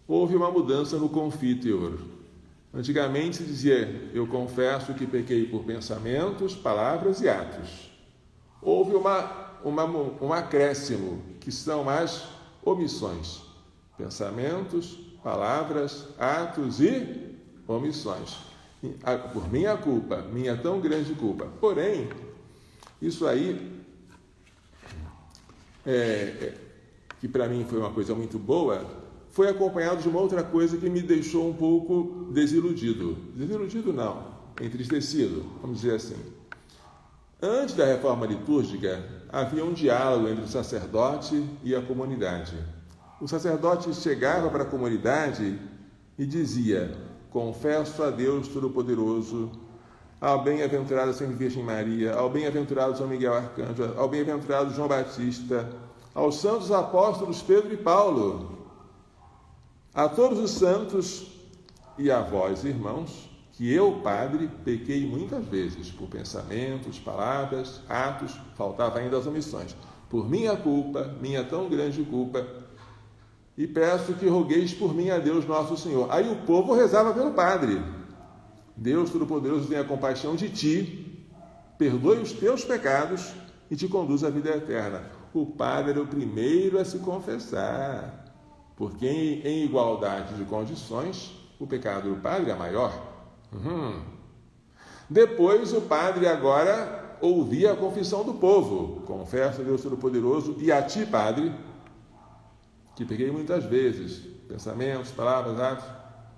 houve uma mudança no confiteor. Antigamente se dizia, eu confesso que pequei por pensamentos, palavras e atos. Houve um acréscimo, que são as omissões. Pensamentos, palavras, atos e omissões. Por minha culpa, minha tão grande culpa. Porém, isso aí, que para mim foi uma coisa muito boa, foi acompanhado de uma outra coisa que me deixou um pouco desiludido. Desiludido não, entristecido, vamos dizer assim. Antes da reforma litúrgica, havia um diálogo entre o sacerdote e a comunidade. O sacerdote chegava para a comunidade e dizia, confesso a Deus Todo-Poderoso, ao bem-aventurado Santa Virgem Maria, ao bem-aventurado São Miguel Arcanjo, ao bem-aventurado João Batista, aos santos apóstolos Pedro e Paulo, a todos os santos e a vós, irmãos, que eu, padre, pequei muitas vezes por pensamentos, palavras, atos, faltava ainda as omissões, por minha culpa, minha tão grande culpa, e peço que rogueis por mim a Deus nosso Senhor. Aí o povo rezava pelo padre. Deus Todo-Poderoso tenha compaixão de ti, perdoe os teus pecados e te conduz à vida eterna. O padre era o primeiro a se confessar, porque em igualdade de condições, o pecado do padre é maior. Depois o padre agora ouvia a confissão do povo. Confesso a Deus Todo-Poderoso e a ti, padre, que peguei muitas vezes, pensamentos, palavras, atos,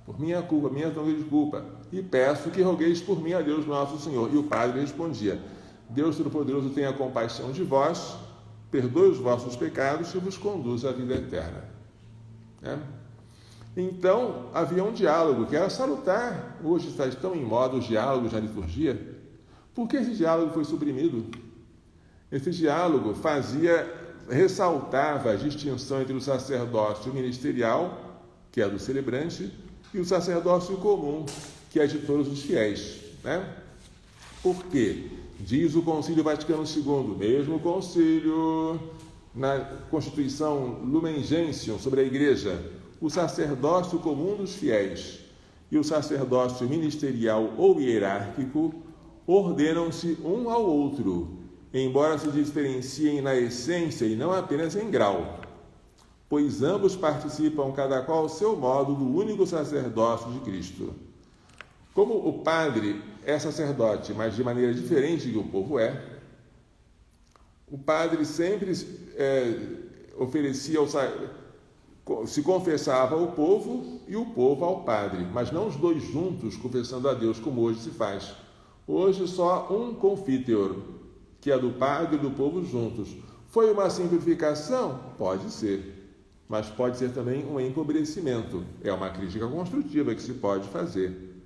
por minha culpa, minha tão grande culpa, e peço que rogueis por mim a Deus nosso Senhor. E o padre respondia, Deus Todo-Poderoso tenha compaixão de vós, perdoe os vossos pecados e vos conduz à vida eterna. Então, havia um diálogo que era salutar. Hoje está tão em moda os diálogos na liturgia. Por que esse diálogo foi suprimido? Esse diálogo ressaltava a distinção entre o sacerdócio ministerial, que é do celebrante, e o sacerdócio comum, que é de todos os fiéis. Por quê? Diz o Concílio Vaticano II, mesmo concílio na Constituição Lumen Gentium sobre a Igreja, o sacerdócio comum dos fiéis e o sacerdócio ministerial ou hierárquico ordenam-se um ao outro, embora se diferenciem na essência e não apenas em grau, pois ambos participam, cada qual ao seu modo, do único sacerdócio de Cristo. Como o padre é sacerdote, mas de maneira diferente do que o povo é, o padre sempre se confessava ao povo e o povo ao padre, mas não os dois juntos confessando a Deus, como hoje se faz. Hoje só um confiteor, que é do padre e do povo juntos. Foi uma simplificação? Pode ser, mas pode ser também um empobrecimento. É uma crítica construtiva que se pode fazer,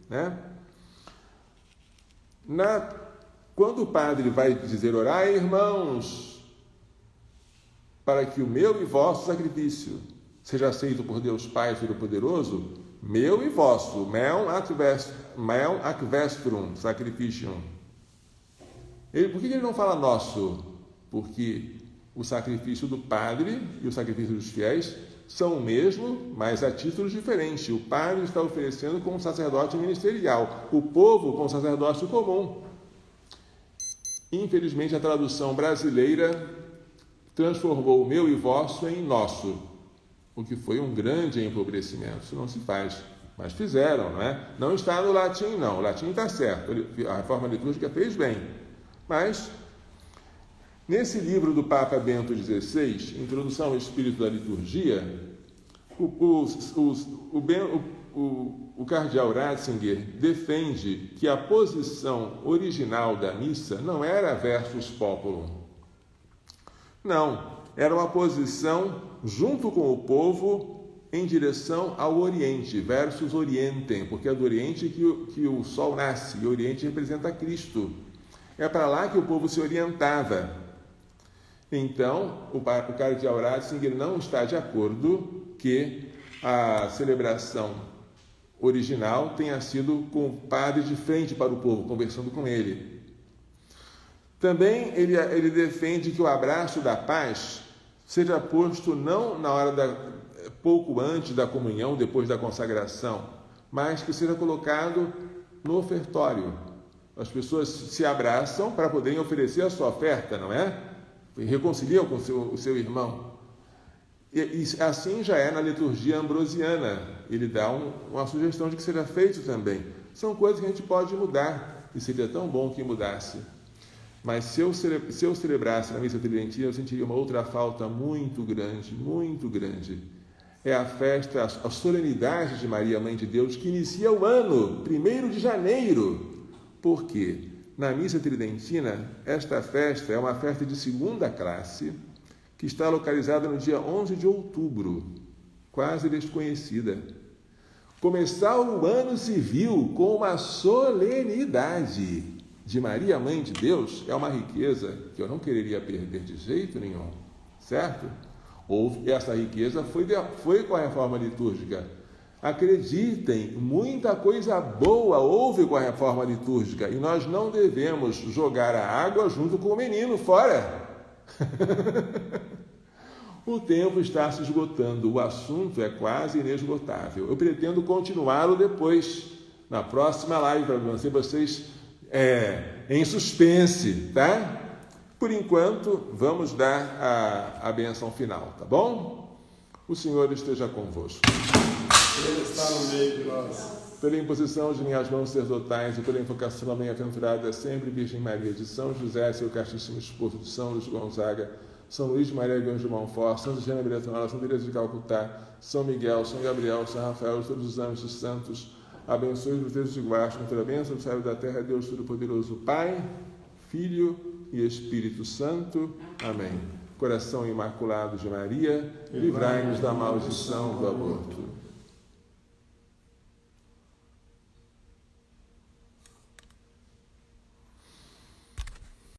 Quando o padre vai dizer, orai, irmãos, para que o meu e vosso sacrifício seja aceito por Deus Pai Todo-Poderoso, meu e vosso, mel ac vestrum sacrificium. Por que ele não fala nosso? Porque o sacrifício do padre e o sacrifício dos fiéis são o mesmo, mas a títulos diferentes. O padre está oferecendo como sacerdote ministerial, o povo como sacerdócio comum. Infelizmente, a tradução brasileira transformou o meu e vosso em nosso, o que foi um grande empobrecimento. Isso não se faz, mas fizeram, não é? Não está no latim, não. O latim está certo, a reforma litúrgica fez bem. Mas, nesse livro do Papa Bento XVI, Introdução ao Espírito da Liturgia, o cardeal Ratzinger defende que a posição original da missa não era versus populum. Não, era uma posição junto com o povo em direção ao Oriente, versus Orientem, porque é do Oriente que o sol nasce, e o Oriente representa Cristo. É para lá que o povo se orientava. Então, o cardeal Ratzinger não está de acordo que a celebração original tenha sido com o padre de frente para o povo, conversando com ele. Também ele defende que o abraço da paz seja posto não na hora pouco antes da comunhão, depois da consagração, mas que seja colocado no ofertório. As pessoas se abraçam para poderem oferecer a sua oferta, não é? Reconciliam com o seu irmão. E assim já é na liturgia ambrosiana. Ele dá uma sugestão de que seja feito também. São coisas que a gente pode mudar, e seria tão bom que mudasse. Mas se eu celebrasse na missa tridentina, eu sentiria uma outra falta muito grande, muito grande. É a festa, a solenidade de Maria, Mãe de Deus, que inicia o ano, 1º de janeiro. Por quê? Na missa tridentina, esta festa é uma festa de segunda classe, que está localizada no dia 11 de outubro, quase desconhecida. Começar o ano civil com uma solenidade de Maria, Mãe de Deus, é uma riqueza que eu não quereria perder de jeito nenhum, certo? Essa riqueza foi com a reforma litúrgica. Acreditem, muita coisa boa houve com a reforma litúrgica, e nós não devemos jogar a água junto com o menino fora. O tempo está se esgotando, o assunto é quase inesgotável. Eu pretendo continuá-lo depois, na próxima live, para manter vocês em suspense, tá? Por enquanto, vamos dar a bênção final, tá bom? O Senhor esteja convosco. Ele está no meio de nós. Pela imposição de minhas mãos sacerdotais e pela invocação da bem-aventurada sempre Virgem Maria, de São José, seu castíssimo esposo, de São Luís Gonzaga, São Luís de Maria Grande de Montfort, Santa Joana Beatriz, Santa Teresa de Calcutá, São Miguel, São Gabriel, São Rafael, todos os anjos santos, abençoe os textos de guarda, com toda a bênção do céu e da terra, Deus Todo-Poderoso, Pai, Filho e Espírito Santo. Amém. Coração Imaculado de Maria, livrai-nos da maldição do aborto.